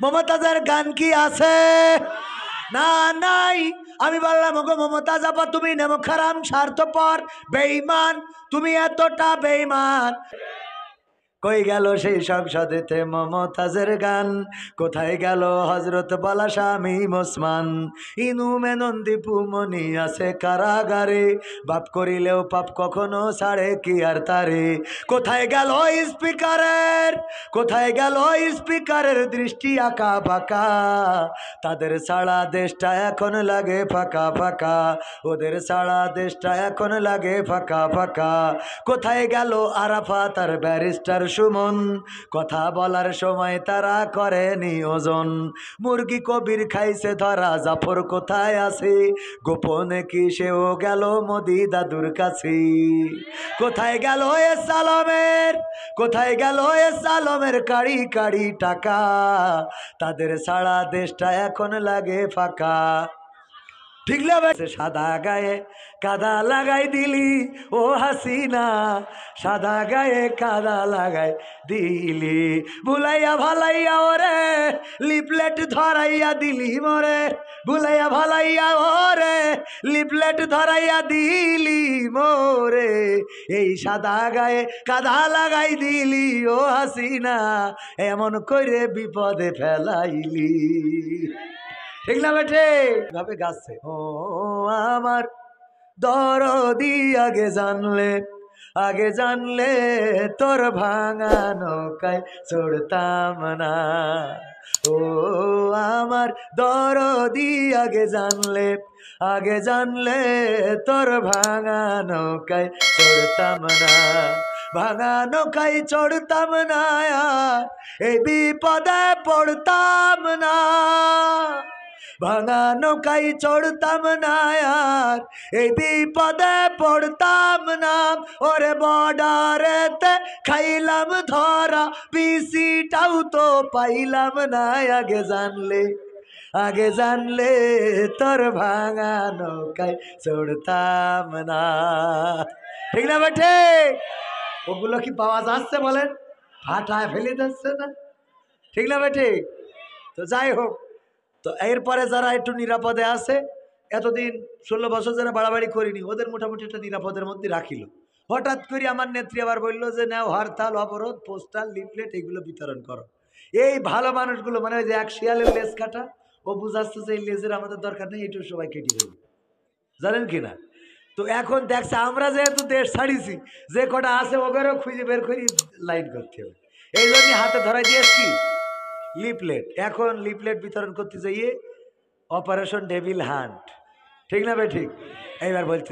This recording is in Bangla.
মমতাজের গান কি আছে? না, নাই। আমি বললাম ওগো মমতাজ আপা, তুমি নেমখারাম, স্বার্থপর, বেঈমান, তুমি এতটা বেঈমান। কই গেল সেই সংসদেতে মমতাজের গান? কোথায় গেল হজরত বলা স্বামী ওসমান? ইনু মেনন দীপু মনি আছে কারাগারে, বাপ করিলেও পাপ কখনো ছাড়ে কি আর তারে। কোথায় গেল স্পিকারের, কোথায় গেল স্পিকারের দৃষ্টি আঁকা বাঁকা? তাদের ছাড়া দেশটা এখন লাগে ফাঁকা ফাঁকা, ওদের ছাড়া দেশটা এখন লাগে ফাঁকা ফাঁকা। কোথায় গেল আরাফাত আর ব্যারিস্টার সুমন? কথা বলার সময় তারা করেনি ওজন। মুরগি কবির খাইছে ধরা, জাফর কোথায় আছে? গোপনে কি সেও গেল মোদি দাদুর কাছে? কোথায় গেল এ সালমের, কোথায় গেল এ সালমের কাড়ি কাড়ি টাকা? তাদের ছাড়া দেশটা এখন লাগে ফাঁকা। ঠিক লাগবে? সাদা গায়ে কাদা লাগাই দিলি ও হাসিনা, সাদা গায়ে কাদা লাগাই দিলি। ভুলাইয়া ভালাইয়া ওরে লিপলেট ধরাইয়া দিলি মোরে, ভুলাইয়া ভালাইয়া ওরে লিপলেট ধরাইয়া দিলি মোরে। এই সাদা গায়ে কাদা লাগাই দিলি ও হাসিনা, এমন করে বিপদে ফেলাইলি। ঠিক না বেঠে? ভাবে গাছে ও আমার দরদি, আগে জানলে, আগে জানলে তোর ভাঙা নৌকায় চড়তাম না। ও আমার দরদি, আগে জানলে, আগে জানলে তোর ভাঙা নৌকায় চড়তাম না। ভাঙা নৌকায় চড়তাম না, এই বিপদে পড়তাম না। ভাঙা নৌকায় চড়তাম না আর এই বিপদে পড়তাম না। ওরে বর্ডারেতে খাইলাম ধরা, পিসিটাও তো পাইলাম না। আগে জানলে, আগে জানলে তোর ভাঙা নৌকায় চড়তাম না। ঠিক না বেঠে? ওগুলো কি পাওয়া যাচ্ছে বলেন? ফাটায় ফেলে যাচ্ছে না? ঠিক না বেঠে? তো যাই হোক, তো এরপরে যারা একটু নিরাপদে আছে, এতদিন 16 বছর যারা বাড়াবাড়ি করিনি, ওদের মোটামুটি একটা নিরাপদের মধ্যে রাখিল। হঠাৎ করে আমার নেত্রী আবার বললো যে নাও হরতাল, অবরোধ, পোস্টার, লিফলেট এগুলো বিতরণ করো। এই ভালো মানুষগুলো, মানে ওই যে এক শিয়ালের লেজ কাটা, ও বুঝাচ্ছে যে এই লেজের আমাদের দরকার নেই, এইটু সবাই কেটে দেবে, জানেন কি না? তো এখন দেখছে আমরা যেহেতু দেশ ছাড়িছি, যে কটা আছে ওদেরও খুঁজে বের করি লাইন করতে হবে। এই জন্য হাতে ধরাই দিয়েছি লিফলেট। এখন লিফলেট বিতরণ করতে যাইয়ে অপারেশন ডেভিল হান্ট। ঠিক না ভাই? ঠিক। এইবার বলতে